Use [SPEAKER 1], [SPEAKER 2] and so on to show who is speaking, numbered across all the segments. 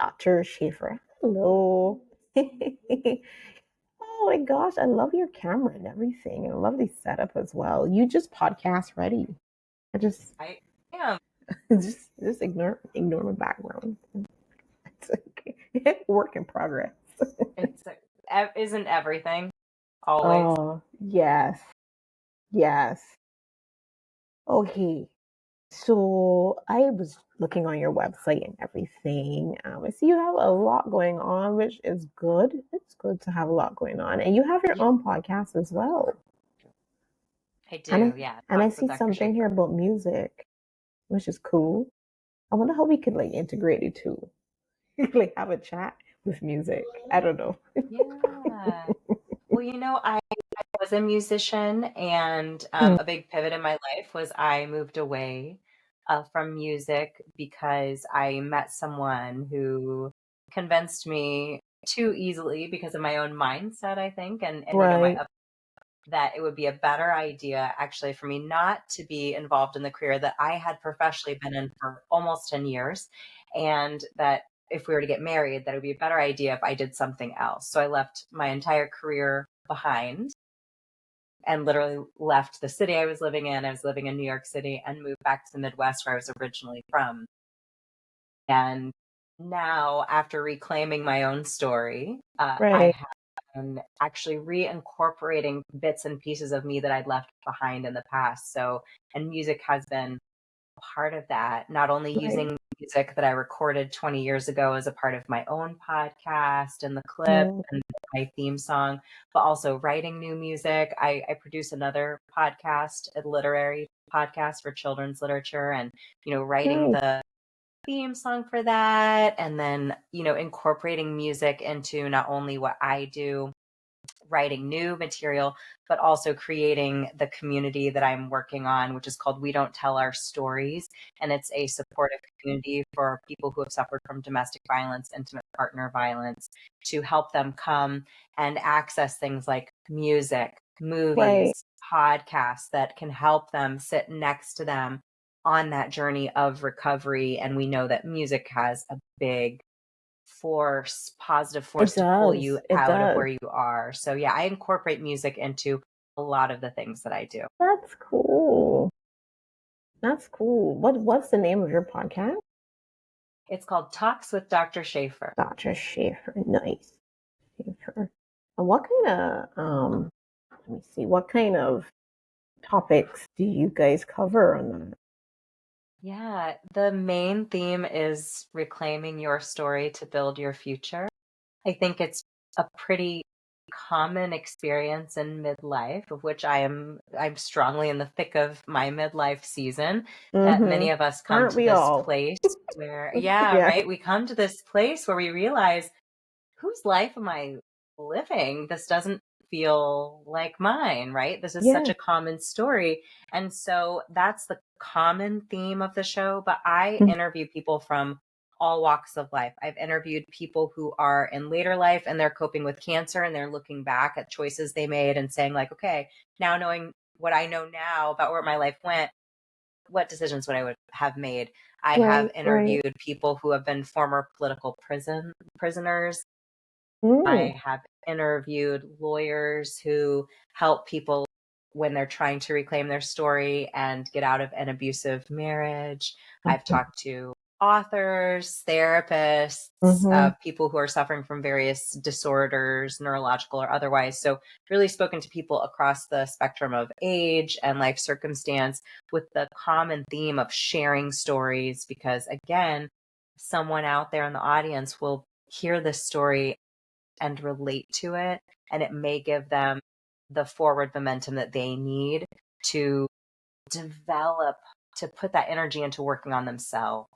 [SPEAKER 1] Dr. Shafer. Hello. Oh my gosh, I love your camera and everything. And I love the setup as well. You just podcast ready. I just
[SPEAKER 2] I am.
[SPEAKER 1] just ignore my background. It's okay. Work in progress.
[SPEAKER 2] It's isn't everything always.
[SPEAKER 1] Oh, yes. Yes. Okay. So I was looking on your website and everything. I see you have a lot going on, which is good. It's good to have a lot going on, and you have your
[SPEAKER 2] Yeah,
[SPEAKER 1] own podcast as well.
[SPEAKER 2] I
[SPEAKER 1] And
[SPEAKER 2] do. Yeah,
[SPEAKER 1] I
[SPEAKER 2] talks with
[SPEAKER 1] see
[SPEAKER 2] Dr.
[SPEAKER 1] something here
[SPEAKER 2] Shafer.
[SPEAKER 1] about music, which is cool. I wonder how we could like integrate it too, like have a chat with music. I don't know.
[SPEAKER 2] Yeah. Well, I was a musician, and
[SPEAKER 1] Mm.
[SPEAKER 2] a big pivot in my life was I moved away from music because I met someone who convinced me too easily because of my own mindset, I think, and my
[SPEAKER 1] Right,
[SPEAKER 2] that it would be a better idea actually for me not to be involved in the career that I had professionally been in for almost 10 years. And that if we were to get married, that it would be a better idea if I did something else. So I left my entire career behind and literally left the city I was living in. I was living in New York City and moved back to the Midwest where I was originally from. And now, after reclaiming my own story, I
[SPEAKER 1] right.
[SPEAKER 2] and actually reincorporating bits and pieces of me that I'd left behind in the past. So, and music has been part of that, not only
[SPEAKER 1] Right.
[SPEAKER 2] using music that I recorded 20 years ago as a part of my own podcast and the clip
[SPEAKER 1] Mm.
[SPEAKER 2] and my theme song, but also writing new music. I produce another podcast, a literary podcast for children's literature, and, writing
[SPEAKER 1] Nice.
[SPEAKER 2] the theme song for that. And then, incorporating music into not only what I do, writing new material, but also creating the community that I'm working on, which is called We Don't Tell Our Stories. And it's a supportive community for people who have suffered from domestic violence, intimate partner violence, to help them come and access things like music,
[SPEAKER 1] Right.
[SPEAKER 2] movies, podcasts that can help them sit next to them on that journey of recovery. And we know that music has a big positive
[SPEAKER 1] It
[SPEAKER 2] force to pull you
[SPEAKER 1] does. It
[SPEAKER 2] out of
[SPEAKER 1] does.
[SPEAKER 2] where you are. So yeah, I incorporate music into a lot of the things that I do.
[SPEAKER 1] That's cool. That's cool. What's the name of your podcast?
[SPEAKER 2] It's called Talks with Dr. Shafer.
[SPEAKER 1] Dr. Shafer. Nice. Shafer. And what kind of let me see, what kind of topics do you guys cover on that?
[SPEAKER 2] Yeah, the main theme is reclaiming your story to build your future. I think it's a pretty common experience in midlife, of which I'm strongly in the thick of my midlife season, that
[SPEAKER 1] Mm-hmm.
[SPEAKER 2] many of us come
[SPEAKER 1] Aren't
[SPEAKER 2] to
[SPEAKER 1] we
[SPEAKER 2] this
[SPEAKER 1] all?
[SPEAKER 2] place where, yeah,
[SPEAKER 1] Yeah.
[SPEAKER 2] right, we come to this place where we realize, whose life am I living? This doesn't feel like mine, right? This is such
[SPEAKER 1] Yeah.
[SPEAKER 2] a common story. And so that's the common theme of the show. But I
[SPEAKER 1] Mm.
[SPEAKER 2] interview people from all walks of life. I've interviewed people who are in later life and they're coping with cancer and they're looking back at choices they made and saying, like, okay, now knowing what I know now about where my life went, what decisions would I would have made? I have
[SPEAKER 1] Right, right.
[SPEAKER 2] interviewed people who have been former political prisoners.
[SPEAKER 1] Mm.
[SPEAKER 2] I have interviewed lawyers who help people when they're trying to reclaim their story and get out of an abusive marriage. I've talked to authors, therapists,
[SPEAKER 1] Mm-hmm.
[SPEAKER 2] people who are suffering from various disorders, neurological or otherwise. So, really spoken to people across the spectrum of age and life circumstance with the common theme of sharing stories, because again, someone out there in the audience will hear this story and relate to it. And it may give them the forward momentum that they need to develop, to put that energy into working on themselves.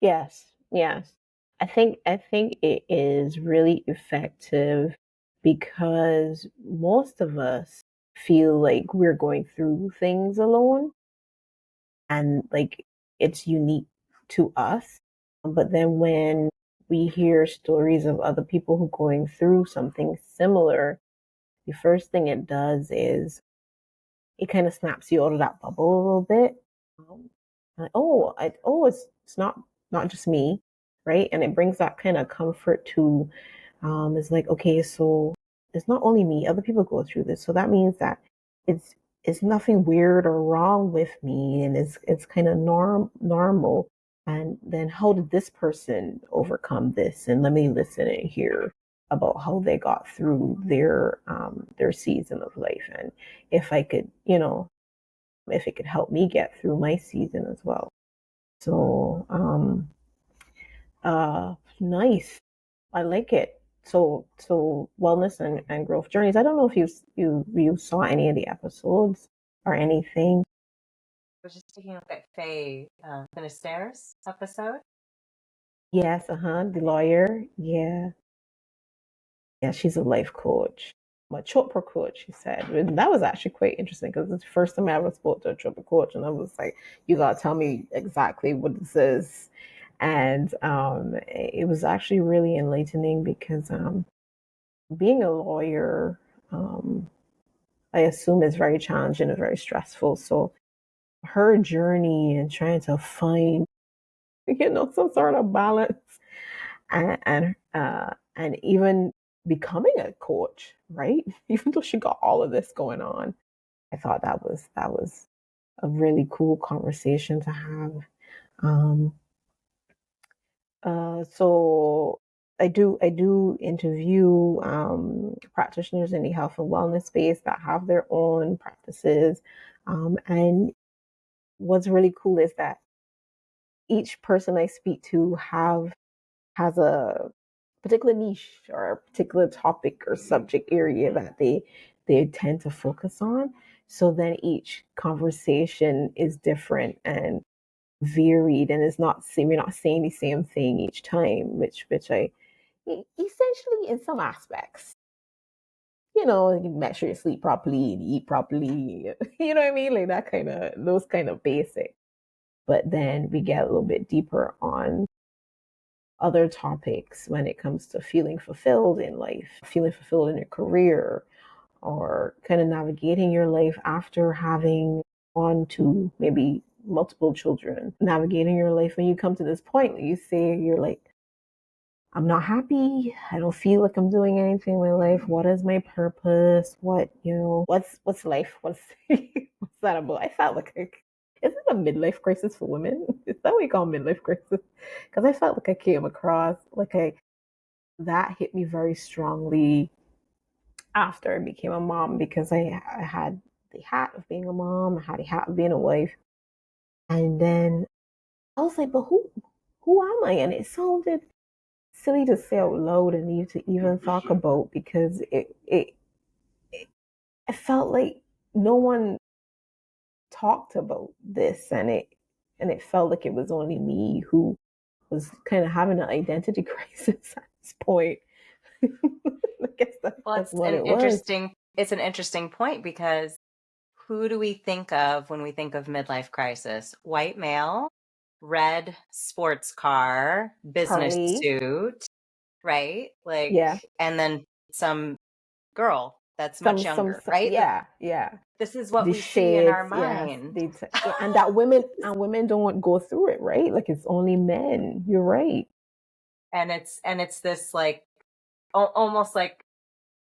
[SPEAKER 1] Yes, yes. I think it is really effective because most of us feel like we're going through things alone and like it's unique to us. But then when we hear stories of other people who are going through something similar, the first thing it does is it kind of snaps you out of that bubble a little bit. Like, oh, it's not just me. right? And it brings that kind of comfort to, it's like, okay, so it's not only me, other people go through this. So that means that it's it's nothing weird or wrong with me, and it's kind of normal. And then how did this person overcome this? And let me listen and hear about how they got through their season of life, and if I could, if it could help me get through my season as well. So, nice. I like it. So wellness and growth journeys. I don't know if you saw any of the episodes or anything.
[SPEAKER 2] I was just taking a look at Faye Finisterre's episode.
[SPEAKER 1] Yes, the lawyer. Yeah. Yeah, she's a life coach. My Chopra coach, she said. And that was actually quite interesting because it's the first time I ever spoke to a Chopra coach, and I was like, "You gotta tell me exactly what this is." And it was actually really enlightening because being a lawyer, um, I assume, is very challenging and very stressful. So her journey and trying to find, some sort of balance, and even becoming a coach, right? Even though she got all of this going on, I thought that was a really cool conversation to have. Um, so I do interview practitioners in the health and wellness space that have their own practices, and what's really cool is that each person I speak to have has a particular niche or a particular topic or subject area that they tend to focus on. So then each conversation is different and varied, and it's not same. You're not saying the same thing each time, which I essentially in some aspects. You make sure you sleep properly and eat properly. You know what I mean? Like that kind of those kind of basic. But then we get a little bit deeper on other topics when it comes to feeling fulfilled in life, feeling fulfilled in your career, or kind of navigating your life after having one, two, maybe multiple children, navigating your life when you come to this point, you say you're like, I'm not happy. I don't feel like I'm doing anything in my life. What is my purpose? What's life? What's what's that about? I felt like is it a midlife crisis for women? Is that what you call midlife crisis? Because I felt like I came across like I that hit me very strongly after I became a mom because I had the hat of being a mom, I had the hat of being a wife, and then I was like, but who am I? And it sounded silly to say out loud and you to even talk about because it I felt like no one talked about this, and it felt like it was only me who was kind of having an identity crisis at this point. I guess
[SPEAKER 2] Well,
[SPEAKER 1] that's what it was.
[SPEAKER 2] it's an interesting point because who do we think of when we think of midlife crisis? White male, red sports car, business
[SPEAKER 1] Partly,
[SPEAKER 2] suit, right? Like,
[SPEAKER 1] yeah.
[SPEAKER 2] and then some girl that's much
[SPEAKER 1] Some,
[SPEAKER 2] younger, right?
[SPEAKER 1] yeah, yeah.
[SPEAKER 2] This is what
[SPEAKER 1] The
[SPEAKER 2] we see in our
[SPEAKER 1] shades, yes.
[SPEAKER 2] mind.
[SPEAKER 1] Yeah, and that women don't go through it, right? Like it's only men. You're right.
[SPEAKER 2] And it's this like almost like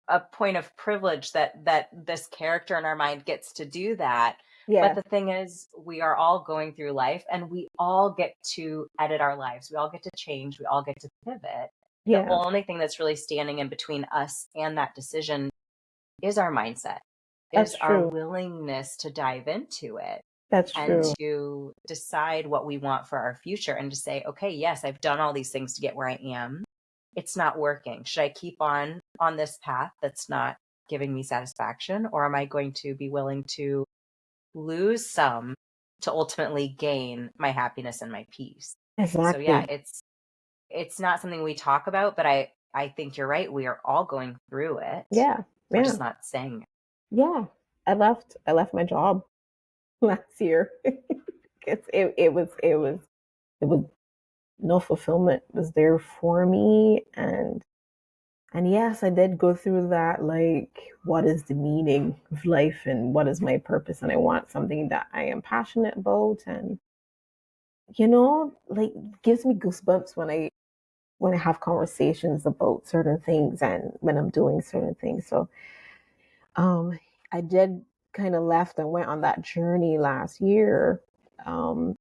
[SPEAKER 2] a point of privilege that this character in our mind gets to do that. But
[SPEAKER 1] Yeah,
[SPEAKER 2] the thing is, we are all going through life and we all get to edit our lives. We all get to change. We all get to pivot. The
[SPEAKER 1] yeah.
[SPEAKER 2] only thing that's really standing in between us and that decision is our mindset, is
[SPEAKER 1] That's
[SPEAKER 2] our
[SPEAKER 1] true.
[SPEAKER 2] willingness to dive into it
[SPEAKER 1] That's
[SPEAKER 2] and
[SPEAKER 1] true.
[SPEAKER 2] to decide what we want for our future and to say, okay, yes, I've done all these things to get where I am. It's not working. Should I keep on this path that's not giving me satisfaction, or am I going to be willing to lose some to ultimately gain my happiness and my peace? So yeah,
[SPEAKER 1] Exactly.
[SPEAKER 2] it's not something we talk about, but I think you're right. We are all going through it.
[SPEAKER 1] Yeah,
[SPEAKER 2] We're
[SPEAKER 1] yeah,
[SPEAKER 2] just not saying it.
[SPEAKER 1] yeah. I left my job last year. It was no fulfillment was there for me, and yes, I did go through that. Like, what is the meaning of life and what is my purpose? And I want something that I am passionate about, and like gives me goosebumps when when I have conversations about certain things and when I'm doing certain things. So um, I did kind of left and went on that journey last year. And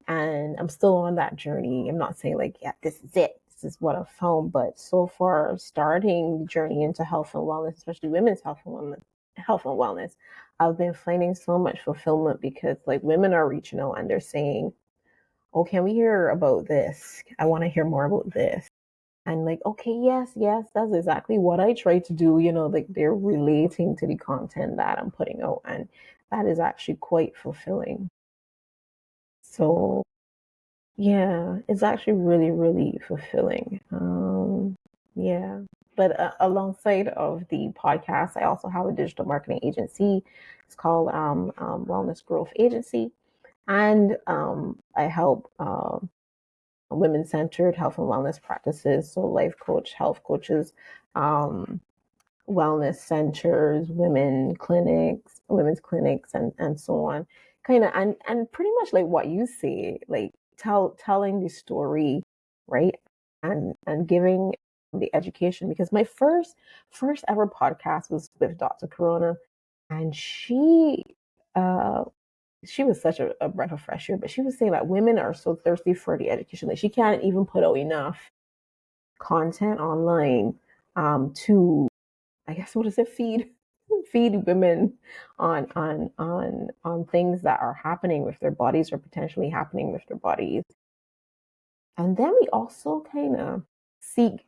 [SPEAKER 1] I'm still on that journey. I'm not saying like, yeah, this is it. This is what I've found. But so far, starting the journey into health and wellness, especially women's health and wellness, I've been finding so much fulfillment because like women are reaching out and they're saying, oh, can we hear about this? I want to hear more about this. And like, okay, yes, yes, that's exactly what I try to do. Like they're relating to the content that I'm putting out. And that is actually quite fulfilling. So, yeah, it's actually really, really fulfilling. Yeah. But alongside of the podcast, I also have a digital marketing agency. It's called Wellness Growth Agency. And I help women centered health and wellness practices. So, life coach, health coaches, um, wellness centers, women's clinics, and so on. Kind of, and pretty much like what you say, like telling the story, right? And giving the education, because my first ever podcast was with Dr. Corona, and uh she was such a breath of fresh air, but she was saying that women are so thirsty for the education. Like she can't even put out enough content online to, I guess, what is it, feed women on things that are happening with their bodies or potentially happening with their bodies. And then we also kind of seek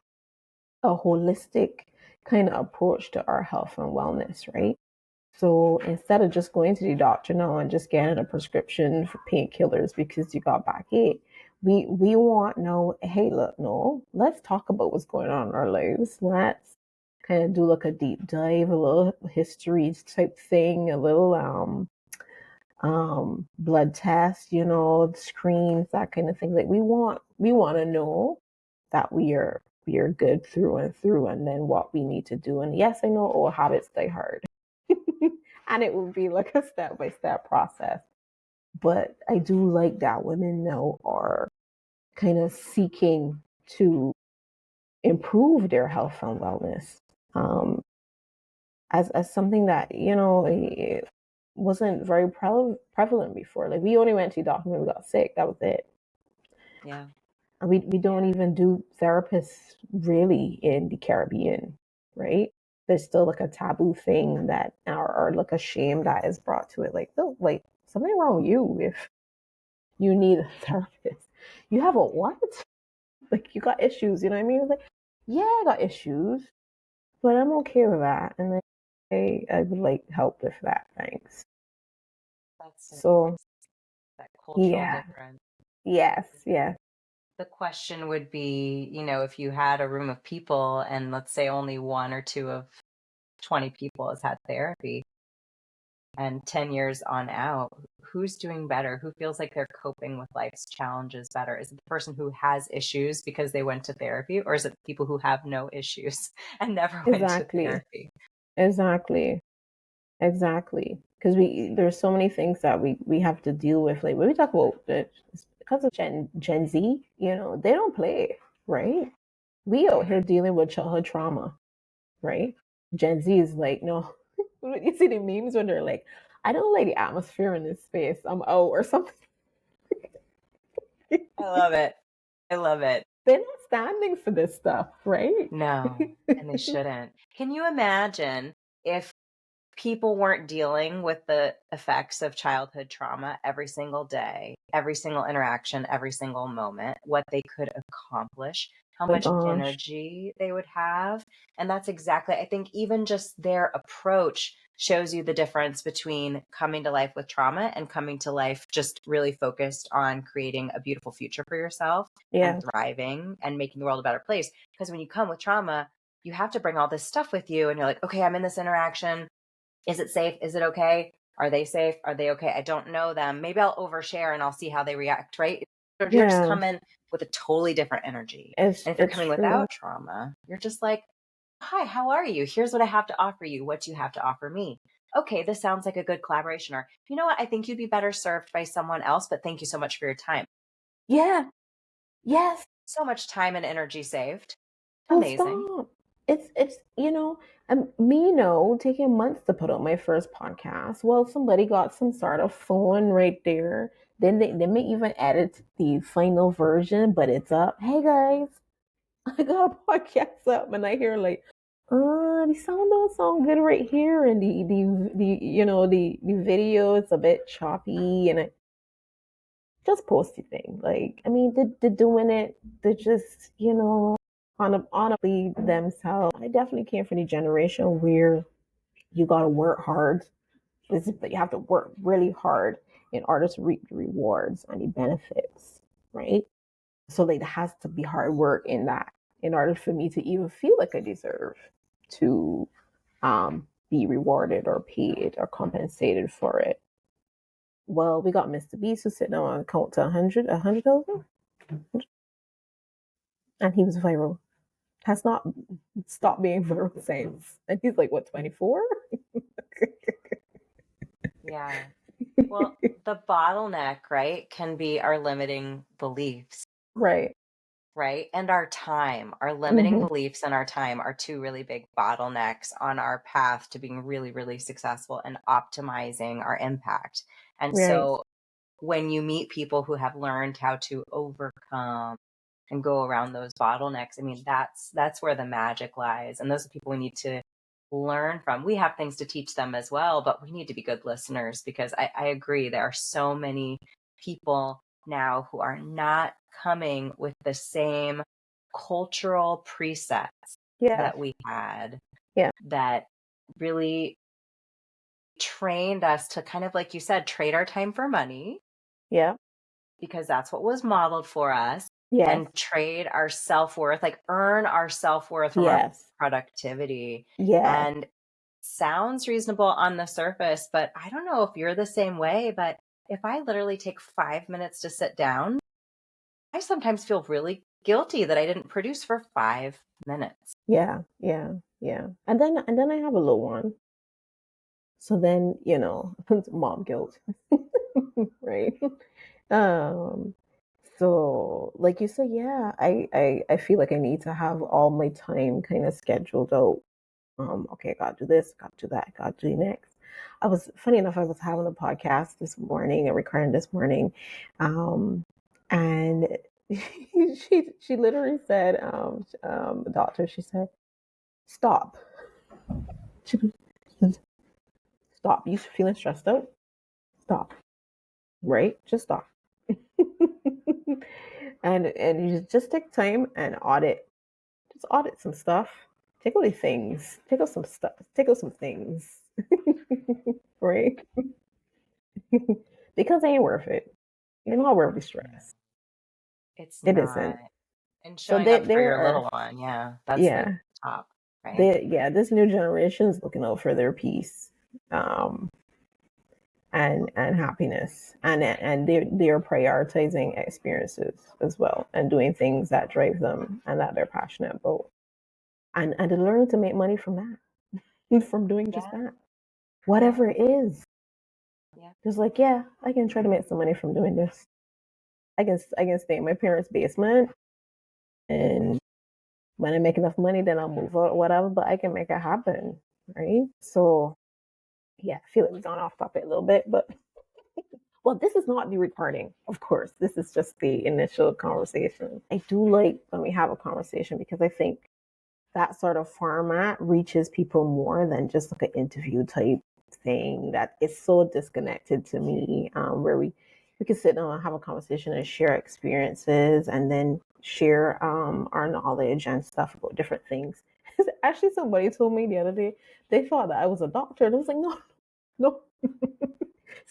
[SPEAKER 1] a holistic kind of approach to our health and wellness, right? So instead of just going to the doctor now and just getting a prescription for painkillers because you got backache, we want no, hey, look, no, let's talk about what's going on in our lives. Let's kind of do like a deep dive, a little history type thing, a little blood test, screens, that kind of thing. Like we want to know that we are good through and through, and then what we need to do. And yes, I know old habits die hard. And it will be like a step by step process. But I do like that women now are kind of seeking to improve their health and wellness, um, as something that it wasn't very prevalent before. Like we only went to the doctor when we got sick. That was it.
[SPEAKER 2] Yeah.
[SPEAKER 1] And we don't even do therapists really in the Caribbean, right? There's still like a taboo thing that or like a shame that is brought to it. Like, oh, like something wrong with you if you need a therapist. You have a what? Like you got issues, you know what I mean? It's like, yeah, I got issues, but I'm okay with that. And like, I would like help with that. Thanks.
[SPEAKER 2] That's so
[SPEAKER 1] So
[SPEAKER 2] nice. That cultural
[SPEAKER 1] yeah,
[SPEAKER 2] difference.
[SPEAKER 1] yes, yes,
[SPEAKER 2] The question would be, if you had a room of people and let's say only one or two of 20 people has had therapy and 10 years on out, who's doing better? Who feels like they're coping with life's challenges better? Is it the person who has issues because they went to therapy, or is it people who have no issues and never went to
[SPEAKER 1] exactly,
[SPEAKER 2] therapy?
[SPEAKER 1] exactly. Exactly. Because there's so many things that we have to deal with. Like when we talk about it, because of Gen Z, they don't play, right? We out here dealing with childhood trauma, right? Gen Z is like, no. You see the memes when they're like, I don't like the atmosphere in this space. I'm out or something.
[SPEAKER 2] I love it. I love it.
[SPEAKER 1] They're not standing for this stuff, right?
[SPEAKER 2] No, and they shouldn't. Can you imagine if people weren't dealing with the effects of childhood trauma every single day, every single interaction, every single moment, what they could accomplish, how
[SPEAKER 1] My
[SPEAKER 2] much
[SPEAKER 1] gosh.
[SPEAKER 2] energy they would have. And that's exactly, I think, even just their approach shows you the difference between coming to life with trauma and coming to life just really focused on creating a beautiful future for yourself and
[SPEAKER 1] Yeah.
[SPEAKER 2] thriving and making the world a better place. Because when you come with trauma, you have to bring all this stuff with you and you're like, okay, I'm in this interaction. Is it safe? Is it okay? Are they safe? Are they okay? I don't know them. Maybe I'll overshare and I'll see how they react, right? Or you're just
[SPEAKER 1] Yeah.
[SPEAKER 2] coming with a totally different energy.
[SPEAKER 1] It's
[SPEAKER 2] And if you're
[SPEAKER 1] it's
[SPEAKER 2] coming
[SPEAKER 1] true.
[SPEAKER 2] without trauma, you're just like, hi, how are you? Here's what I have to offer you. What do you have to offer me? Okay, this sounds like a good collaboration. Or, you know what? I think you'd be better served by someone else, but thank you so much for your time.
[SPEAKER 1] Yeah. Yes.
[SPEAKER 2] So much time and energy saved.
[SPEAKER 1] Well,
[SPEAKER 2] amazing.
[SPEAKER 1] stop. It's me taking months to put out my first podcast. Well, somebody got some sort of phone right there. Then they may even edit the final version, but it's up. Hey guys, I got a podcast up, and I hear like, the sound don't sound good right here, and the video is a bit choppy, and I just post the thing. Like, I mean, they're doing it. They're just honestly themselves. I definitely came from the generation where you gotta work hard. You have to work really hard in order to reap the rewards and the benefits, right? So like, there has to be hard work in that in order for me to even feel like I deserve to be rewarded or paid or compensated for it. Well, we got Mr. Beast who's sitting on a count to 100,000, and he was viral. Has not stopped being viral since. And he's like, what, 24?
[SPEAKER 2] Yeah. Well, the bottleneck, right, can be our limiting beliefs,
[SPEAKER 1] Right.
[SPEAKER 2] right? And our time, our limiting
[SPEAKER 1] Mm-hmm.
[SPEAKER 2] beliefs and our time are two really big bottlenecks on our path to being really, really successful and optimizing our impact. And
[SPEAKER 1] Right.
[SPEAKER 2] so when you meet people who have learned how to overcome and go around those bottlenecks, I mean, that's where the magic lies. And those are people we need to learn from. We have things to teach them as well, but we need to be good listeners because I agree there are so many people now who are not coming with the same cultural presets
[SPEAKER 1] Yeah.
[SPEAKER 2] that we had
[SPEAKER 1] Yeah.
[SPEAKER 2] that really trained us to kind of, like you said, trade our time for money
[SPEAKER 1] Yeah.
[SPEAKER 2] because that's what was modeled for us,
[SPEAKER 1] Yes.
[SPEAKER 2] and trade our self-worth, like earn our self-worth from our
[SPEAKER 1] Yes.
[SPEAKER 2] productivity.
[SPEAKER 1] Yes.
[SPEAKER 2] And sounds reasonable on the surface, but I don't know if you're the same way, but if I literally take 5 minutes to sit down, I sometimes feel really guilty that I didn't produce for 5 minutes.
[SPEAKER 1] Yeah. Yeah. Yeah. And then I have a little one. So then, mom guilt. Right. Um, so like you said, yeah, I feel like I need to have all my time kind of scheduled out. Okay, I gotta do this, gotta do that, gotta do next. Funny enough, I was having a podcast this morning and recording this morning. And she literally said, the doctor, she said, stop. She goes, stop. You feeling stressed out? Stop. Right? Just stop. And you just take time and audit. Just audit some stuff. Take out the things. Take out some stuff. Take out some things. Right? Because they ain't worth it. You're not worth the
[SPEAKER 2] No,
[SPEAKER 1] stress.
[SPEAKER 2] it's
[SPEAKER 1] It
[SPEAKER 2] not.
[SPEAKER 1] isn't.
[SPEAKER 2] And
[SPEAKER 1] So
[SPEAKER 2] showing
[SPEAKER 1] they
[SPEAKER 2] up for
[SPEAKER 1] there
[SPEAKER 2] your
[SPEAKER 1] are
[SPEAKER 2] little one, yeah, that's the
[SPEAKER 1] yeah.
[SPEAKER 2] top, right?
[SPEAKER 1] This new generation is looking out for their peace. Um and happiness, and they're prioritizing experiences as well and doing things that drive them and that they're passionate about, and to learn to make money from that, from doing just
[SPEAKER 2] Yeah,
[SPEAKER 1] that,
[SPEAKER 2] yeah,
[SPEAKER 1] whatever it is.
[SPEAKER 2] yeah.
[SPEAKER 1] Just like, yeah, I can try to make some money from doing this. I can stay in my parents' basement, and when I make enough money, then I'll move out or whatever. But I can make it happen, right? So yeah, I feel like we've gone off topic a little bit, but well, this is not the recording, of course. This is just the initial conversation. I do like when we have a conversation because I think that sort of format reaches people more than just like an interview type thing that is so disconnected to me, where we can sit down and have a conversation and share experiences and then share our knowledge and stuff about different things. Actually, somebody told me the other day they thought that I was a doctor, and I was like, no, no.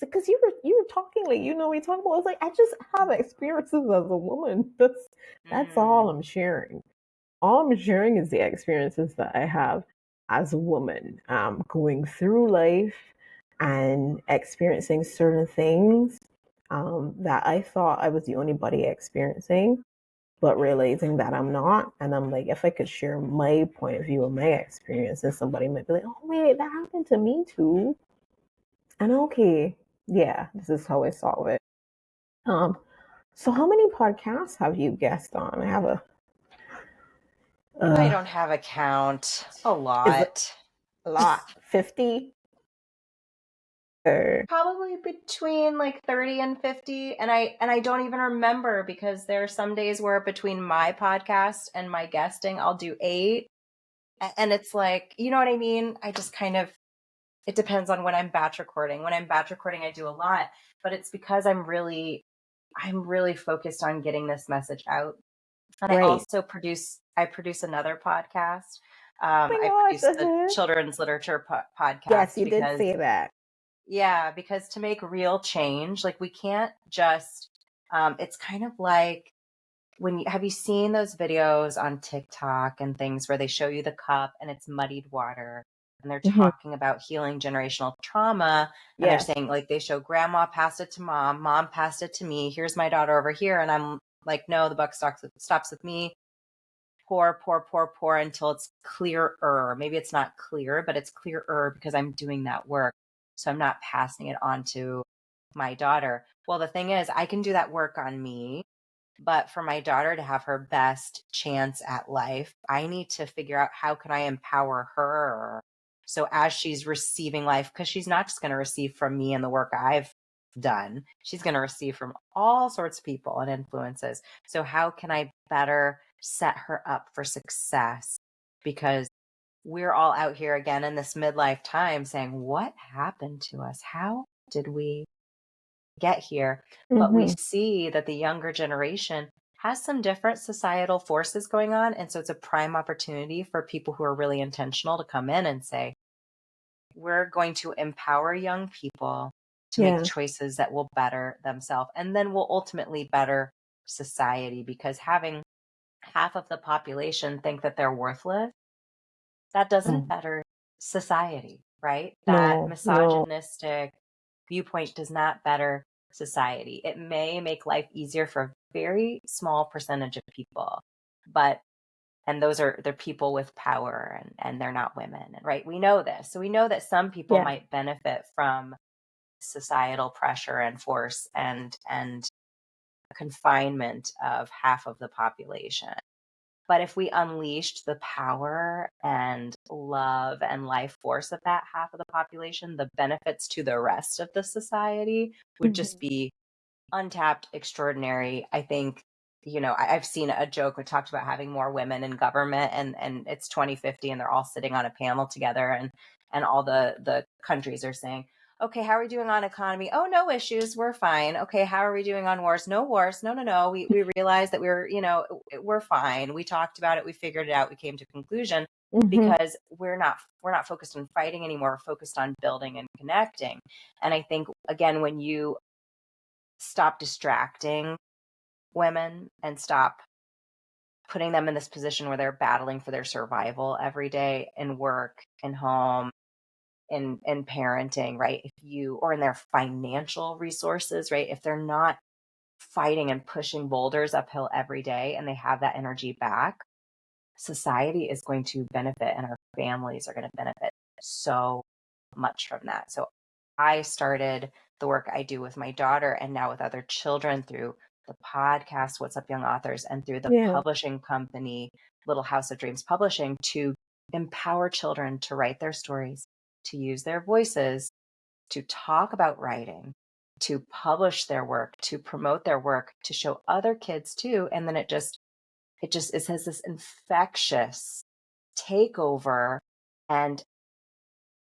[SPEAKER 1] Because you were talking like we talk about. I was like, I just have experiences as a woman. That's all
[SPEAKER 2] Mm,
[SPEAKER 1] I'm sharing. All I'm sharing is the experiences that I have as a woman, going through life and experiencing certain things, that I thought I was the only body experiencing, but realizing that I'm not. And I'm like, if I could share my point of view of my experience, then somebody might be like, oh wait, that happened to me too. And okay, yeah, this is how I solve it. Um, so how many podcasts have you guest on? I have
[SPEAKER 2] I
[SPEAKER 1] Uh,
[SPEAKER 2] don't have a count. A
[SPEAKER 1] is it
[SPEAKER 2] lot.
[SPEAKER 1] a lot? 50? Or
[SPEAKER 2] Probably between like 30 and 50, and I don't even remember because there are some days where between my podcast and my guesting I'll do 8, and it's like, you know what I mean? I just kind of, it depends on when I'm batch recording. When I'm batch recording I do a lot, but it's because I'm really focused on getting this message out. And
[SPEAKER 1] right.
[SPEAKER 2] I produce another podcast.
[SPEAKER 1] Oh my
[SPEAKER 2] I
[SPEAKER 1] gosh,
[SPEAKER 2] produce
[SPEAKER 1] that's
[SPEAKER 2] the
[SPEAKER 1] it.
[SPEAKER 2] children's literature
[SPEAKER 1] Yes,
[SPEAKER 2] podcast
[SPEAKER 1] you did
[SPEAKER 2] because,
[SPEAKER 1] say that.
[SPEAKER 2] yeah, because to make real change, like we can't just, it's kind of like have you seen those videos on TikTok and things where they show you the cup and it's muddied water and they're
[SPEAKER 1] Hmm.
[SPEAKER 2] talking about healing generational trauma, and they're
[SPEAKER 1] Yes.
[SPEAKER 2] saying like they show grandma passed it to mom, mom passed it to me, here's my daughter over here, and I'm like, no, the buck stops with me. Pour, pour, pour, pour until it's clearer. Maybe it's not clear, but it's clearer because I'm doing that work. So I'm not passing it on to my daughter. Well, the thing is, I can do that work on me, but for my daughter to have her best chance at life, I need to figure out how can I empower her. So as she's receiving life, because she's not just going to receive from me and the work I've done, she's going to receive from all sorts of people and influences. So how can I better set her up for success? Because we're all out here again in this midlife time saying, what happened to us? How did we get here? But we
[SPEAKER 1] Hmm.
[SPEAKER 2] see that the younger generation has some different societal forces going on. And so it's a prime opportunity for people who are really intentional to come in and say, we're going to empower young people to make
[SPEAKER 1] Yeah.
[SPEAKER 2] choices that will better themselves and then will ultimately better society, because having half of the population think that they're worthless, that doesn't
[SPEAKER 1] Oh,
[SPEAKER 2] better society, right? That
[SPEAKER 1] no, no.
[SPEAKER 2] misogynistic viewpoint does not better society. It may make life easier for a very small percentage of people, but and they're people with power, and they're not women, right? We know this. So we know that some people
[SPEAKER 1] Yeah.
[SPEAKER 2] might benefit from societal pressure and force and confinement of half of the population. But if we unleashed the power and love and life force of that half of the population, the benefits to the rest of the society would just
[SPEAKER 1] Hmm.
[SPEAKER 2] be untapped, extraordinary. I think, I've seen a joke. We talked about having more women in government, and it's 2050, and they're all sitting on a panel together, and all the countries are saying, okay, how are we doing on economy? Oh, no issues, we're fine. Okay, how are we doing on wars? No wars. No, no, no. We realized that we're fine. We talked about it. We figured it out. We came to a conclusion,
[SPEAKER 1] Hmm.
[SPEAKER 2] because we're not focused on fighting anymore. We're focused on building and connecting. And I think, again, when you stop distracting women and stop putting them in this position where they're battling for their survival every day in work, in home, in parenting, right? If you, or in their financial resources, right? If they're not fighting and pushing boulders uphill every day and they have that energy back, society is going to benefit and our families are going to benefit so much from that. So I started the work I do with my daughter and now with other children through the podcast, What's Up Young Authors, and through the
[SPEAKER 1] Yeah.
[SPEAKER 2] publishing company, Little House of Dreams Publishing, to empower children to write their stories, to use their voices, to talk about writing, to publish their work, to promote their work, to show other kids too. And then it has this infectious takeover and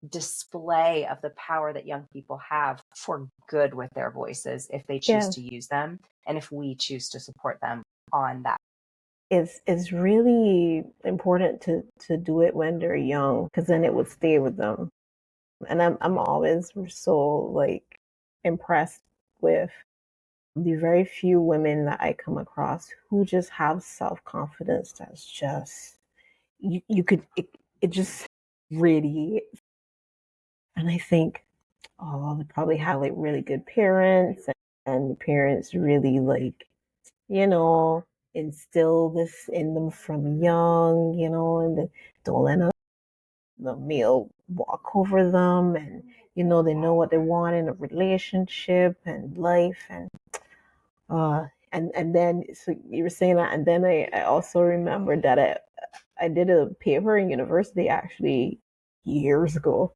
[SPEAKER 2] display of the power that young people have for good with their voices if they choose
[SPEAKER 1] Yeah.
[SPEAKER 2] to use them and if we choose to support them on that.
[SPEAKER 1] It's really important to do it when they're young because then it would stay with them. And I'm always so like impressed with the very few women that I come across who just have self-confidence that's just you could it just radiates. And I think, oh, they probably have like really good parents and the parents really like, you know, instill this in them from young, and then don't let the male walk over them, and they know what they want in a relationship and life, and then so you were saying that, and then I also remembered that I did a paper in university actually years ago,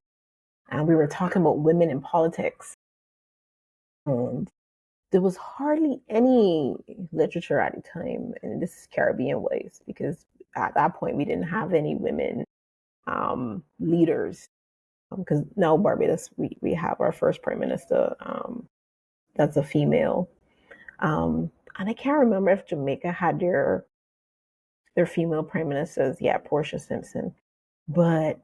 [SPEAKER 1] and we were talking about women in politics. And there was hardly any literature at the time, and this is Caribbean wise, because at that point we didn't have any women leaders. Because now Barbados, we have our first prime minister that's a female. And I can't remember if Jamaica had their female prime ministers. Yeah, Portia Simpson. But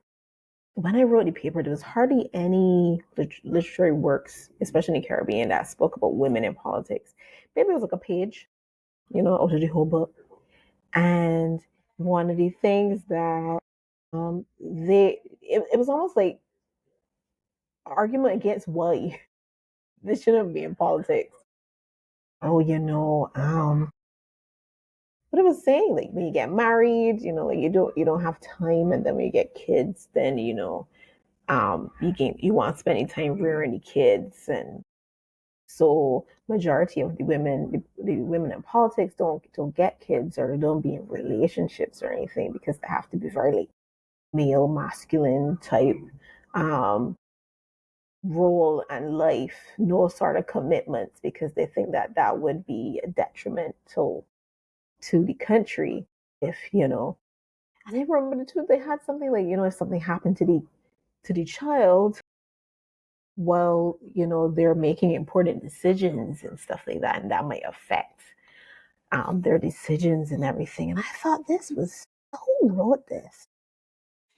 [SPEAKER 1] when I wrote the paper, there was hardly any literary works, especially in the Caribbean, that spoke about women in politics. Maybe it was like a page, out of the whole book. And one of the things that it was almost like argument against why this shouldn't be in politics. Oh, what I was saying, like when you get married, like you don't have time, and then when you get kids, then you want to spend any time rearing the kids, and so majority of the women in politics don't get kids or don't be in relationships or anything because they have to be very like male masculine type um role and life, no sort of commitments because they think that that would be detrimental to the country if and I remember the two they had something like if something happened to the child, well, they're making important decisions and stuff like that, and that might affect their decisions and everything. And I thought this was who wrote this?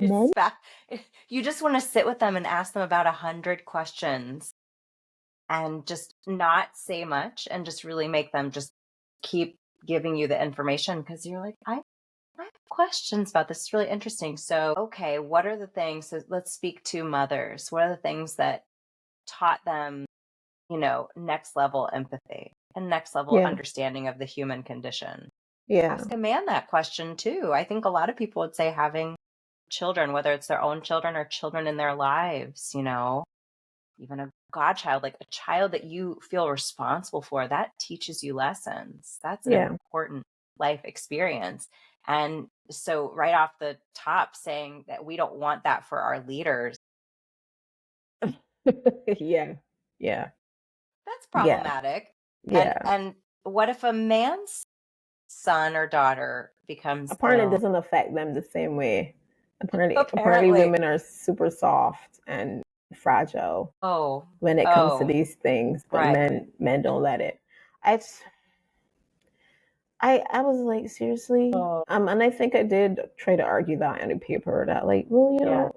[SPEAKER 1] Men?
[SPEAKER 2] It's back. You just want to sit with them and ask them about 100 questions and just not say much and just really make them just keep giving you the information because you're like, I have questions about this. It's really interesting. So, okay, what are the things? So let's speak to mothers. What are the things that taught them, next level empathy and next level
[SPEAKER 1] Yeah,
[SPEAKER 2] understanding of the human condition?
[SPEAKER 1] yeah,
[SPEAKER 2] Ask a man that question too. I think a lot of people would say having children, whether it's their own children or children in their lives, even a godchild, like a child that you feel responsible for, that teaches you lessons. That's an
[SPEAKER 1] yeah,
[SPEAKER 2] important life experience. And so, right off the top, saying that we don't want that for our leaders,
[SPEAKER 1] yeah, yeah,
[SPEAKER 2] that's
[SPEAKER 1] yeah,
[SPEAKER 2] problematic. And
[SPEAKER 1] yeah.
[SPEAKER 2] and what if a man's son or daughter becomes
[SPEAKER 1] Apparently, it
[SPEAKER 2] ill?
[SPEAKER 1] doesn't affect them the same way. Apparently,
[SPEAKER 2] Apparently.
[SPEAKER 1] women are super soft and fragile
[SPEAKER 2] Oh,
[SPEAKER 1] when it comes to
[SPEAKER 2] oh,
[SPEAKER 1] these things, but
[SPEAKER 2] right.
[SPEAKER 1] men don't let it. I I was like, seriously?
[SPEAKER 2] Oh,
[SPEAKER 1] And I think I did try to argue that in a paper that, like, well,
[SPEAKER 2] yeah.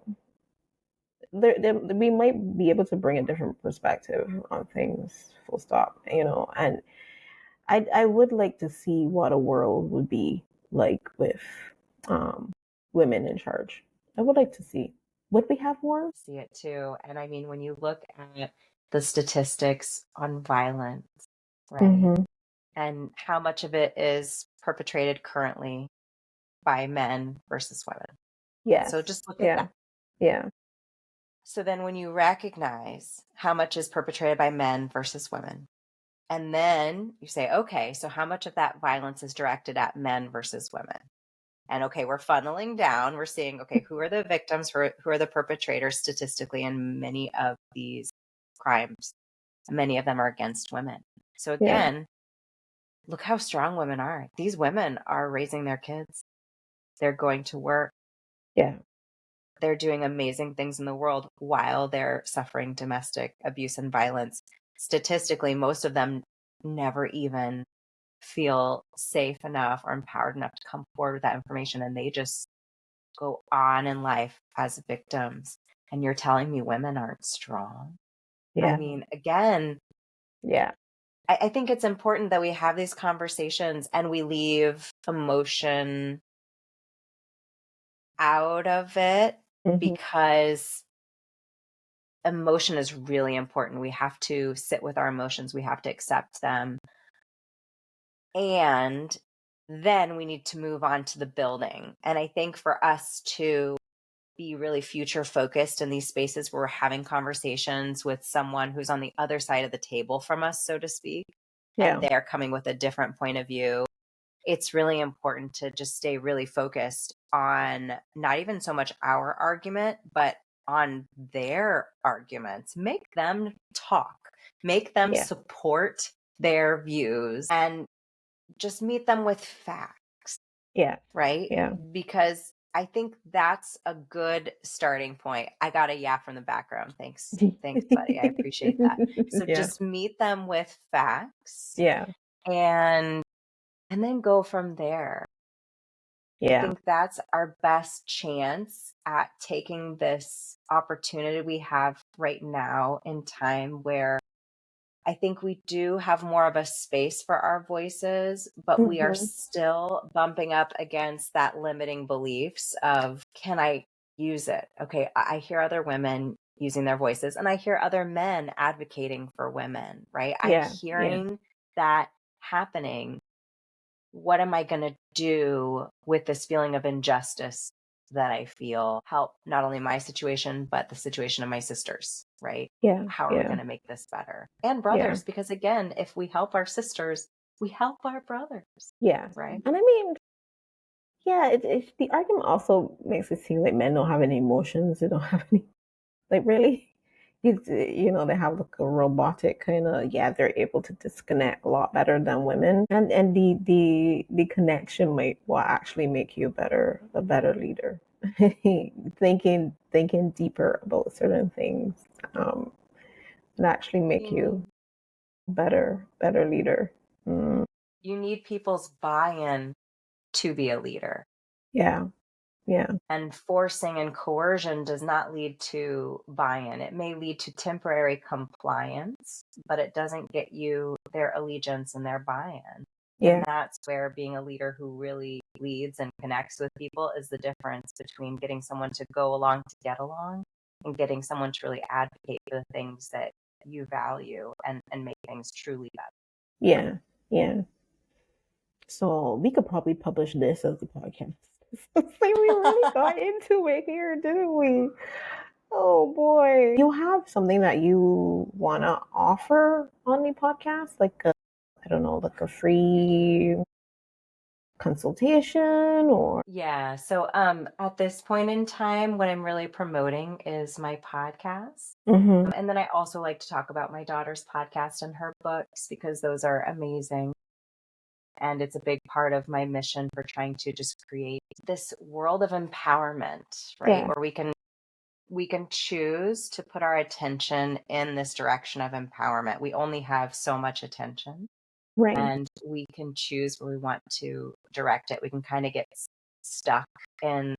[SPEAKER 1] we might be able to bring a different perspective on things, full stop, and I would like to see what a world would be like with um, women in charge. I would like to see. Would we have more?
[SPEAKER 2] See it too. And I mean, when you look at the statistics on violence, right?
[SPEAKER 1] Mm-hmm.
[SPEAKER 2] And how much of it is perpetrated currently by men versus women.
[SPEAKER 1] Yes.
[SPEAKER 2] So just look at
[SPEAKER 1] Yeah.
[SPEAKER 2] that.
[SPEAKER 1] Yeah.
[SPEAKER 2] So then when you recognize how much is perpetrated by men versus women, and then you say, okay, so how much of that violence is directed at men versus women? And okay, we're funneling down. We're seeing, okay, who are the victims, who are the perpetrators statistically in many of these crimes? Many of them are against women. So
[SPEAKER 1] Yeah.
[SPEAKER 2] again, look how strong women are. These women are raising their kids. They're going to work.
[SPEAKER 1] Yeah.
[SPEAKER 2] They're doing amazing things in the world while they're suffering domestic abuse and violence. Statistically, most of them never even feel safe enough or empowered enough to come forward with that information. And they just go on in life as victims. And you're telling me women aren't strong? I
[SPEAKER 1] Yeah.
[SPEAKER 2] mean, again,
[SPEAKER 1] Yeah.
[SPEAKER 2] I think it's important that we have these conversations and we leave emotion out of it
[SPEAKER 1] Mm-hmm.
[SPEAKER 2] because emotion is really important. We have to sit with our emotions, we have to accept them. And then we need to move on to the building. And I think for us to be really future focused in these spaces where we're having conversations with someone who's on the other side of the table from us, so to speak, and
[SPEAKER 1] Yeah.
[SPEAKER 2] they're coming with a different point of view. it's really important to just stay really focused on not even so much our argument, but on their arguments. Make them talk, make them
[SPEAKER 1] Yeah.
[SPEAKER 2] support their views, and just meet them with facts,
[SPEAKER 1] Yeah.
[SPEAKER 2] right?
[SPEAKER 1] Yeah.
[SPEAKER 2] Because I think that's a good starting point. I got a yeah from the background. Thanks. Thanks, buddy. I appreciate that. So
[SPEAKER 1] Yeah.
[SPEAKER 2] just meet them with facts
[SPEAKER 1] Yeah.
[SPEAKER 2] and then go from there. I
[SPEAKER 1] Yeah.
[SPEAKER 2] think that's our best chance at taking this opportunity we have right now in time where I think we do have more of a space for our voices, but we are
[SPEAKER 1] Mhm.
[SPEAKER 2] still bumping up against that limiting beliefs of, can I use it? Okay, I hear other women using their voices and I hear other men advocating for women, right? I'm
[SPEAKER 1] Yeah. Yeah.
[SPEAKER 2] hearing that happening. What am I going to do with this feeling of injustice that I feel? Help not only my situation, but the situation of my sisters, right?
[SPEAKER 1] Yeah.
[SPEAKER 2] How are we
[SPEAKER 1] Yeah.
[SPEAKER 2] going to make this better? And
[SPEAKER 1] Yeah.
[SPEAKER 2] brothers, because again, if we help our sisters, we help our brothers,
[SPEAKER 1] Yeah.
[SPEAKER 2] right?
[SPEAKER 1] And I mean, yeah, the argument also makes it seem like men don't have any emotions. They don't have any, like, really. They have like a robotic kind of, yeah, they're able to disconnect a lot better than women. And the connection might will actually make you a better leader. Thinking deeper about certain things, um, and actually make
[SPEAKER 2] You need
[SPEAKER 1] you better leader. Mm,
[SPEAKER 2] you need people's buy-in to be a leader.
[SPEAKER 1] yeah, yeah,
[SPEAKER 2] And forcing and coercion does not lead to buy-in. It may lead to temporary compliance, but it doesn't get you their allegiance and their buy-in. And
[SPEAKER 1] yeah,
[SPEAKER 2] that's where being a leader who really leads and connects with people is the difference between getting someone to go along to get along and getting someone to really advocate for the things that you value and make things truly better.
[SPEAKER 1] yeah, yeah. So we could probably publish this as a podcast. Like we really got into it here, didn't we? Oh boy. You have something that you want to offer on the podcast? Like I don't know, like a free consultation or
[SPEAKER 2] Yeah. So at this point in time, what I'm really promoting is my podcast.
[SPEAKER 1] hmm
[SPEAKER 2] And then I also like to talk about my daughter's podcast and her books because those are amazing. And it's a big part of my mission for trying to just create this world of empowerment, right?
[SPEAKER 1] yeah,
[SPEAKER 2] Where we can choose to put our attention in this direction of empowerment. We only have so much attention
[SPEAKER 1] right.
[SPEAKER 2] and we can choose where we want to direct it. We can kind of get stuck in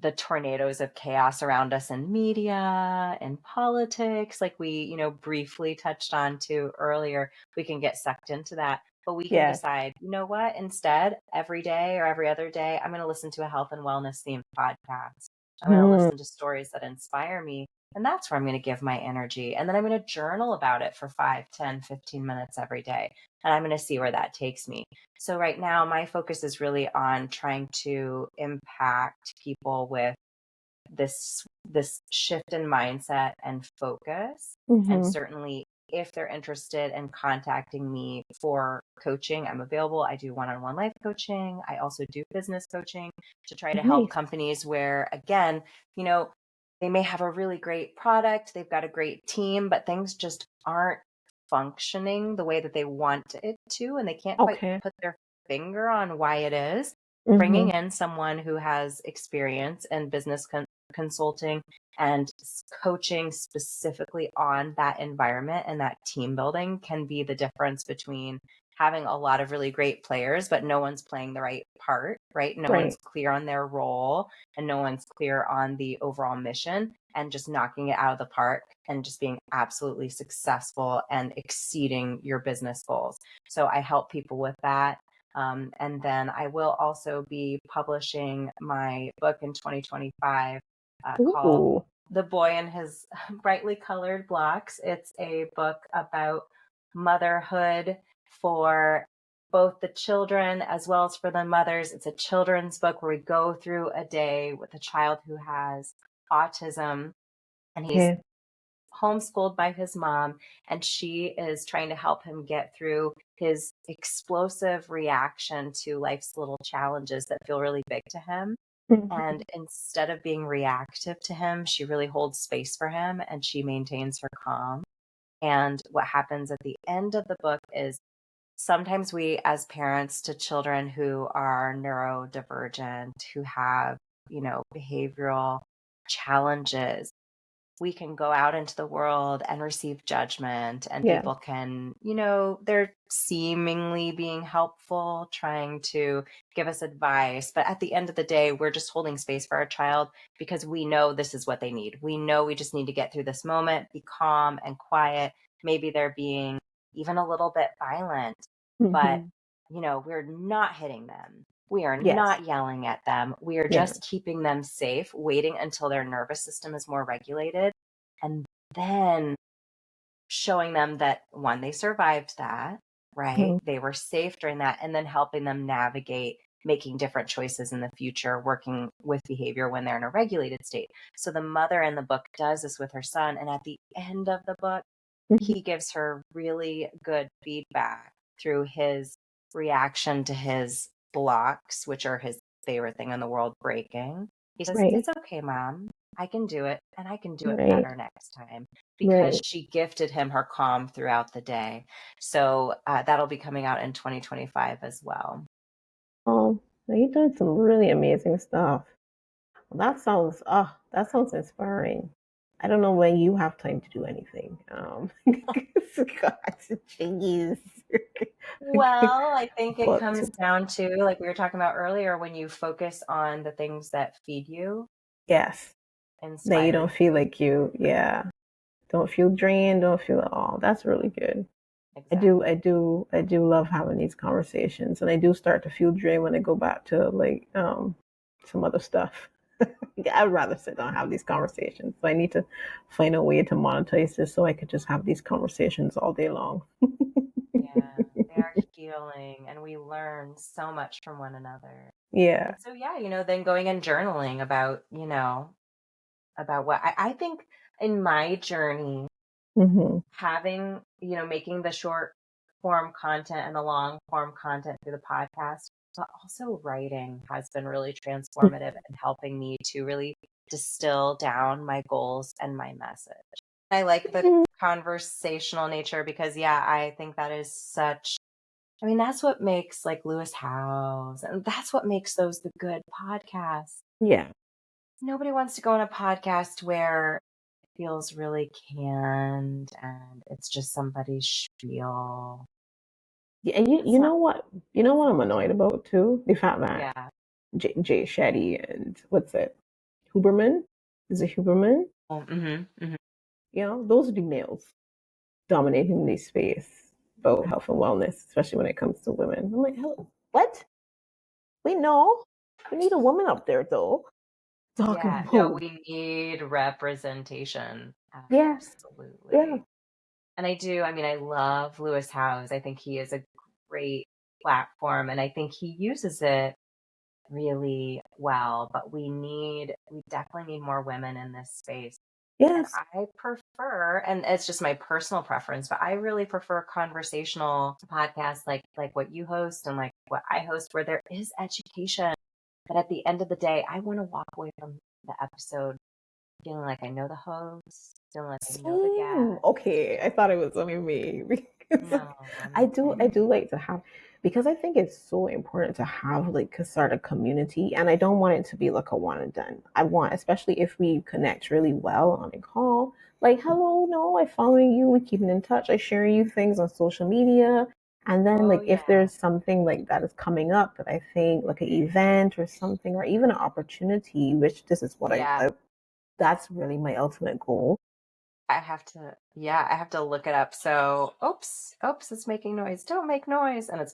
[SPEAKER 2] the tornadoes of chaos around us in media and politics, like we, briefly touched on to earlier. We can get sucked into that, but we can
[SPEAKER 1] Yeah.
[SPEAKER 2] decide, you know what, instead, every day or every other day, I'm going to listen to a health and wellness themed podcast. I'm going to
[SPEAKER 1] Hmm.
[SPEAKER 2] listen to stories that inspire me. And that's where I'm going to give my energy. And then I'm going to journal about it for 5, 10, 15 minutes every day. And I'm going to see where that takes me. So right now, my focus is really on trying to impact people with this shift in mindset and focus. And
[SPEAKER 1] hmm
[SPEAKER 2] certainly, if they're interested in contacting me for coaching, I'm available. I do one-on-one life coaching. I also do business coaching to try to help
[SPEAKER 1] Nice.
[SPEAKER 2] companies where, again, you know, they may have a really great product, they've got a great team, but things just aren't functioning the way that they want it to, and they can't quite
[SPEAKER 1] Okay.
[SPEAKER 2] put their finger on why it is.
[SPEAKER 1] hmm
[SPEAKER 2] Bringing in someone who has experience in business consulting and coaching specifically on that environment and that team building can be the difference between having a lot of really great players, but no one's playing the right part, right? No one's
[SPEAKER 1] Right.
[SPEAKER 2] clear on their role and no one's clear on the overall mission and just knocking it out of the park and just being absolutely successful and exceeding your business goals. So I help people with that. And then I will also be publishing my book in 2025 called
[SPEAKER 1] Ooh.
[SPEAKER 2] The Boy and His Brightly Colored Blocks. It's a book about motherhood for both the children as well as for the mothers. It's a children's book where we go through a day with a child who has autism and he's
[SPEAKER 1] Okay.
[SPEAKER 2] homeschooled by his mom, and she is trying to help him get through his explosive reaction to life's little challenges that feel really big to him. And
[SPEAKER 1] Mhm.
[SPEAKER 2] instead of being reactive to him, she really holds space for him and she maintains her calm. And what happens at the end of the book is sometimes we, as parents to children who are neurodivergent, who have, behavioral challenges, we can go out into the world and receive judgment, and
[SPEAKER 1] Yes.
[SPEAKER 2] people can, they're seemingly being helpful, trying to give us advice. But at the end of the day, we're just holding space for our child because we know this is what they need. We know we just need to get through this moment, be calm and quiet. Maybe they're being even a little bit violent, but,
[SPEAKER 1] Mhm.
[SPEAKER 2] we're not hitting them. We are
[SPEAKER 1] Yes.
[SPEAKER 2] not yelling at them. We are
[SPEAKER 1] Yeah.
[SPEAKER 2] just keeping them safe, waiting until their nervous system is more regulated, and then showing them that one, they survived that, right?
[SPEAKER 1] Mhm.
[SPEAKER 2] They were safe during that, and then helping them navigate making different choices in the future, working with behavior when they're in a regulated state. So the mother in the book does this with her son. And at the end of the book,
[SPEAKER 1] Mhm.
[SPEAKER 2] he gives her really good feedback through his reaction to his blocks, which are his favorite thing in the world, breaking. He says,
[SPEAKER 1] Right.
[SPEAKER 2] "It's okay, mom. I can do it, and I can do it
[SPEAKER 1] Right.
[SPEAKER 2] better next time," because
[SPEAKER 1] Right.
[SPEAKER 2] she gifted him her calm throughout the day. So that'll be coming out in 2025 as well.
[SPEAKER 1] You're doing some really amazing stuff. Well, that sounds inspiring. I don't know when you have time to do anything. God, jeez.
[SPEAKER 2] Well, I think it
[SPEAKER 1] But
[SPEAKER 2] comes down to, like we were talking about earlier, when you focus on the things that feed you,
[SPEAKER 1] yes, then you
[SPEAKER 2] inspire
[SPEAKER 1] don't
[SPEAKER 2] you.
[SPEAKER 1] feel like don't feel drained, don't feel at all. That's really good.
[SPEAKER 2] Exactly.
[SPEAKER 1] I do love having these conversations, and I do start to feel drained when I go back to like some other stuff. Yeah, I'd rather sit down and have these conversations. So I need to find a way to monetize this so I could just have these conversations all day long.
[SPEAKER 2] Yeah, they are healing, and we learn so much from one another.
[SPEAKER 1] Yeah.
[SPEAKER 2] And so, yeah, then going and journaling about, about what I think in my journey,
[SPEAKER 1] Hmm.
[SPEAKER 2] having, making the short form content and the long form content through the podcast, but also writing has been really transformative and helping me to really distill down my goals and my message. I like the conversational nature because, yeah, I think that is such, I mean, that's what makes like Lewis Howes, and that's what makes those the good podcasts.
[SPEAKER 1] Yeah.
[SPEAKER 2] Nobody wants to go on a podcast where it feels really canned and it's just somebody's spiel.
[SPEAKER 1] Yeah, and
[SPEAKER 2] That's not,
[SPEAKER 1] you know
[SPEAKER 2] that's
[SPEAKER 1] what I'm
[SPEAKER 2] not what,
[SPEAKER 1] annoyed about too? The fact that
[SPEAKER 2] yeah.
[SPEAKER 1] Jay Shetty and what's it? Huberman? Is it Huberman?
[SPEAKER 2] Mm-hmm, mm-hmm.
[SPEAKER 1] You know, those are the males dominating the space about health and wellness, especially when it comes to women. I'm like, hello, what? We know. We need a woman up there though. Talking
[SPEAKER 2] Yeah, no,
[SPEAKER 1] about
[SPEAKER 2] we need representation.
[SPEAKER 1] yeah, yeah.
[SPEAKER 2] Absolutely. And I mean, I love Lewis Howes. I think he is a great platform and I think he uses it really well, but we definitely need more women in this space. And
[SPEAKER 1] Yes.
[SPEAKER 2] I prefer, and it's just my personal preference, but I really prefer conversational podcasts like what you host and like what I host, where there is education. But at the end of the day, I want to walk away from the episode feeling like I know the host, feeling like I know the
[SPEAKER 1] Same.
[SPEAKER 2] guest.
[SPEAKER 1] Okay, I thought it was only me because
[SPEAKER 2] No, no.
[SPEAKER 1] I do like to have because I think it's so important to have like a sort of community, and I don't want it to be like a one and done. I want, especially if we connect really well on a call, like hello, no, I following you, we keeping in touch, I share you things on social media, and then
[SPEAKER 2] Oh
[SPEAKER 1] like if
[SPEAKER 2] yeah.
[SPEAKER 1] there's something like that is coming up that I think like an event or something or even an opportunity, which this is what
[SPEAKER 2] Yeah.
[SPEAKER 1] I that's really my ultimate goal.
[SPEAKER 2] I have to look it up. So, oops, it's making noise. Don't make noise. And it's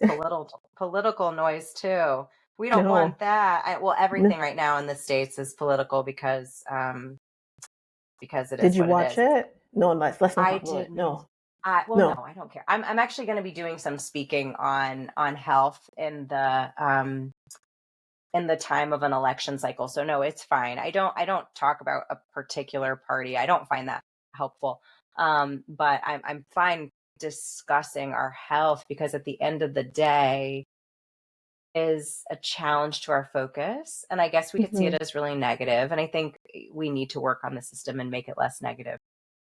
[SPEAKER 2] political noise too. We don't
[SPEAKER 1] No.
[SPEAKER 2] want that. Well,
[SPEAKER 1] No.
[SPEAKER 2] everything right now in the States is political because it
[SPEAKER 1] Did
[SPEAKER 2] is
[SPEAKER 1] you
[SPEAKER 2] what it
[SPEAKER 1] watch
[SPEAKER 2] is.
[SPEAKER 1] it? No, let's not
[SPEAKER 2] I
[SPEAKER 1] talk about it.
[SPEAKER 2] didn't.
[SPEAKER 1] No.
[SPEAKER 2] Well, no,
[SPEAKER 1] No.
[SPEAKER 2] I don't care. I'm actually going to be doing some speaking on health in the time of an election cycle. So no, it's fine. I don't talk about a particular party. I don't find that helpful. But I'm fine discussing our health because at the end of the day is a challenge to our focus. And I guess we could see it
[SPEAKER 1] Hmm.
[SPEAKER 2] as really negative. And I think we need to work on the system and make it less negative.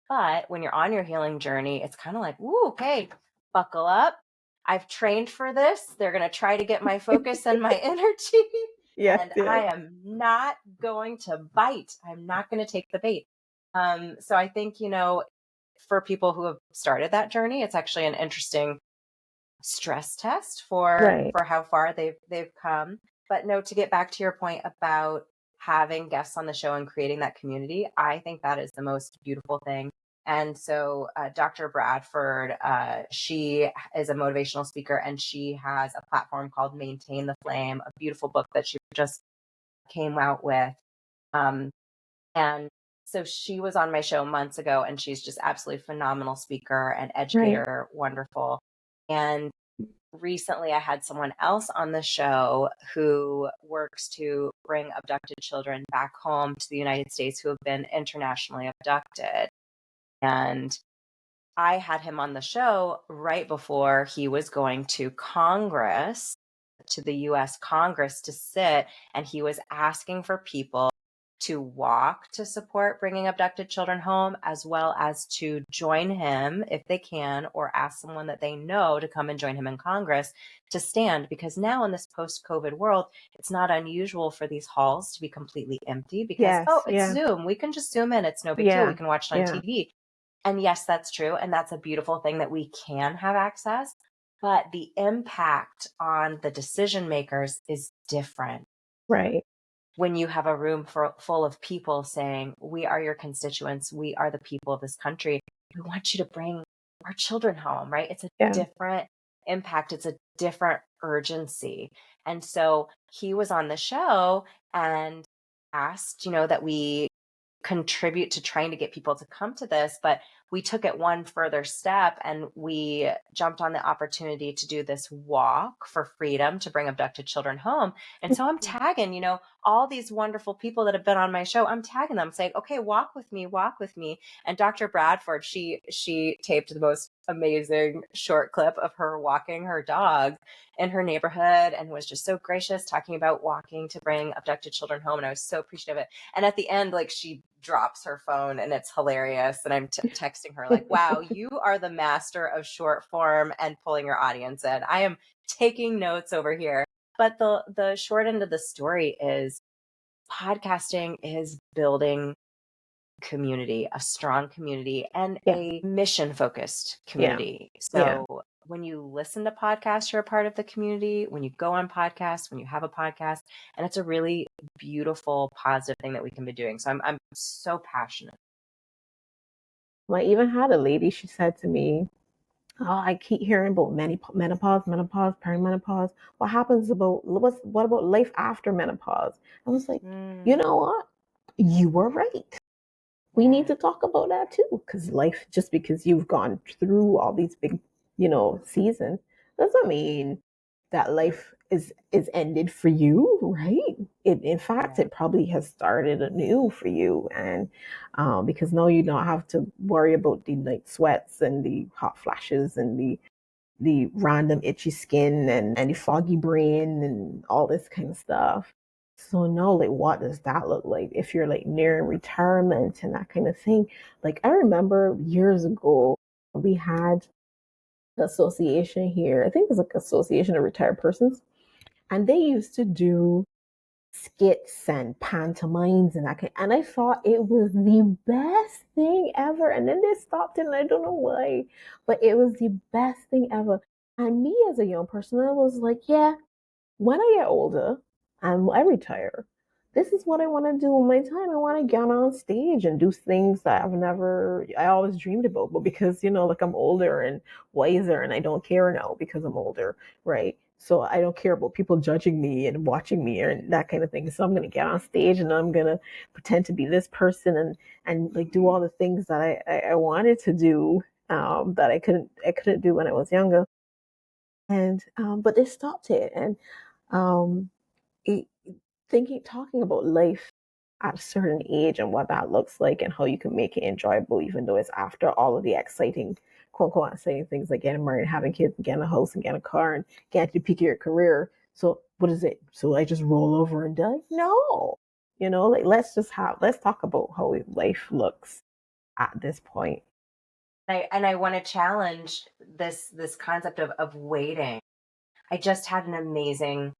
[SPEAKER 2] But when you're on your healing journey, it's kind of like, ooh, okay, buckle up. I've trained for this. They're going to try to get my focus and my energy.
[SPEAKER 1] Yes,
[SPEAKER 2] And I
[SPEAKER 1] yes.
[SPEAKER 2] am not going to bite. I'm not going to take the bait. So I think, for people who have started that journey, it's actually an interesting stress test
[SPEAKER 1] Right.
[SPEAKER 2] for how far they've come. But no, to get back to your point about having guests on the show and creating that community, I think that is the most beautiful thing. And so, Dr. Bradford, she is a motivational speaker, and she has a platform called Maintain the Flame, a beautiful book that she just came out with. Um, and so she was on my show months ago, and she's just absolutely phenomenal speaker and
[SPEAKER 1] Right.
[SPEAKER 2] educator, wonderful. And recently I had someone else on the show who works to bring abducted children back home to the United States who have been internationally abducted. And I had him on the show right before he was going to Congress, to the US Congress to sit, and he was asking for people to walk to support bringing abducted children home, as well as to join him if they can, or ask someone that they know to come and join him in Congress to stand. Because now in this post COVID world, it's not unusual for these halls to be completely empty because, oh,
[SPEAKER 1] Yes.
[SPEAKER 2] it's
[SPEAKER 1] Yeah.
[SPEAKER 2] Zoom. We can just Zoom in. It's no big deal. We
[SPEAKER 1] Yeah.
[SPEAKER 2] can watch it on
[SPEAKER 1] Yeah.
[SPEAKER 2] TV. And yes, that's true. And that's a beautiful thing that we can have access. But the impact on the decision makers is different
[SPEAKER 1] Right.
[SPEAKER 2] when you have a room full of people saying, we are your constituents, we are the people of this country, we want you to bring our children home, right? It's a
[SPEAKER 1] Yeah.
[SPEAKER 2] different impact, it's a different urgency. And so he was on the show and asked, that we contribute to trying to get people to come to this, but we took it one further step and we jumped on the opportunity to do this walk for freedom to bring abducted children home. And so I'm tagging, all these wonderful people that have been on my show. I'm tagging them saying, okay, walk with me, walk with me. And Dr. Bradford, she taped the most amazing short clip of her walking her dog in her neighborhood and was just so gracious talking about walking to bring abducted children home. And I was so appreciative of it. And at the end, like, she drops her phone and it's hilarious. And I'm texting her like, wow, you are the master of short form and pulling your audience in. I am taking notes over here. But the short end of the story is podcasting is building community, a strong community, and
[SPEAKER 1] Yeah.
[SPEAKER 2] a mission focused
[SPEAKER 1] Yeah.
[SPEAKER 2] community.
[SPEAKER 1] Yeah.
[SPEAKER 2] So when you listen to podcasts, you're a part of the community. When you go on podcasts, when you have a podcast, and it's a really beautiful, positive thing that we can be doing. So I'm so passionate.
[SPEAKER 1] Well, I even had a lady, she said to me, oh, I keep hearing about menopause, perimenopause. What happens about what about life after menopause? I was like, you
[SPEAKER 2] Mm,
[SPEAKER 1] know what? You were right. We need
[SPEAKER 2] yeah,
[SPEAKER 1] to talk about that too. Because life, just because you've gone through all these big, seasons, doesn't mean that life is ended for you, right? In fact,
[SPEAKER 2] yeah,
[SPEAKER 1] it probably has started anew for you, and because now you don't have to worry about the night sweats and the hot flashes and the random itchy skin and the foggy brain and all this kind of stuff. So now, like, what does that look like if you're like nearing retirement and that kind of thing? Like, I remember years ago we had an association here. I think it's like Association of Retired Persons, and they used to do skits and pantomimes and that kind. And I thought it was the best thing ever. And then they stopped it, and I don't know why, but it was the best thing ever. And me as a young person, I was like, yeah, when I get older and I retire, this is what I want to do with my time. I want to get on stage and do things that I always dreamed about. But because, like I'm older and wiser and I don't care now because I'm older, right? So I don't care about people judging me and watching me and that kind of thing. So I'm going to get on stage and I'm going to pretend to be this person and like do all the things that I wanted to do that I couldn't do when I was younger. And but they stopped it. And um, it, talking about life at a certain age and what that looks like and how you can make it enjoyable, even though it's after all of the exciting, quote unquote, exciting things like getting married, having kids, and getting a house, and getting a car, and getting to the peak of your career. So what is it? So I just roll over and die? No. Like let's talk about how life looks at this point.
[SPEAKER 2] I want to challenge this concept of waiting. I just had an amazing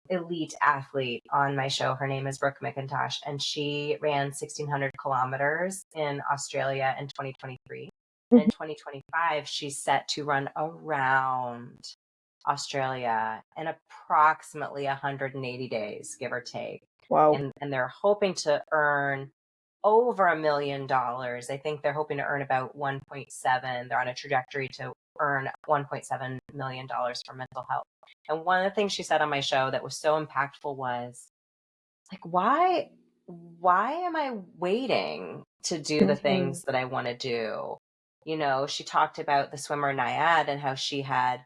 [SPEAKER 2] elite athlete on my show. Her name is Brooke McIntosh, and she ran 1,600 kilometers in Australia in 2023. And in 2025, she's set to run around Australia in approximately 180 days, give or take.
[SPEAKER 1] Wow.
[SPEAKER 2] And they're hoping to earn over $1 million. I think they're hoping to earn about 1.7. They're on a trajectory to earn $1.7 million for mental health. And one of the things she said on my show that was so impactful was like, why am I waiting to do the
[SPEAKER 1] Mm-hmm.
[SPEAKER 2] things that I want to do? She talked about the swimmer Nyad and how she had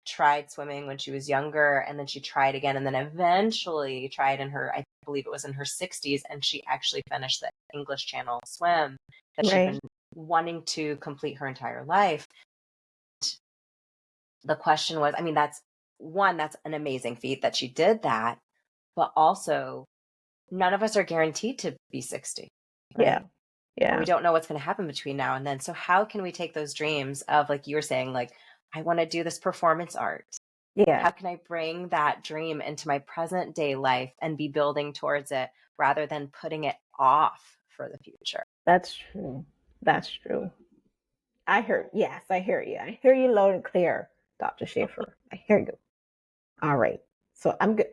[SPEAKER 2] tried swimming when she was younger, and then she tried again, and then eventually tried I believe it was in her 60s, and she actually finished the English Channel swim that she'd
[SPEAKER 1] Right.
[SPEAKER 2] been wanting to complete her entire life. The question was, I mean, that's an amazing feat that she did that, but also none of us are guaranteed to be 60,
[SPEAKER 1] Yeah.
[SPEAKER 2] right? And we
[SPEAKER 1] Yeah.
[SPEAKER 2] don't know what's going to happen between now and then. So how can we take those dreams of, like you were saying, like, I want to do this performance art.
[SPEAKER 1] Yeah.
[SPEAKER 2] How can I bring that dream into my present day life and be building towards it rather than putting it off for the future?
[SPEAKER 1] That's true. That's true. Yes, I hear you. I hear you loud and clear, Dr. Shafer. I hear you. All right. So I'm good.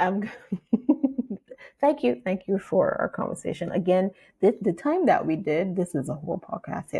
[SPEAKER 1] Thank you. Thank you for our conversation. Again, the time that we did, this is a whole podcast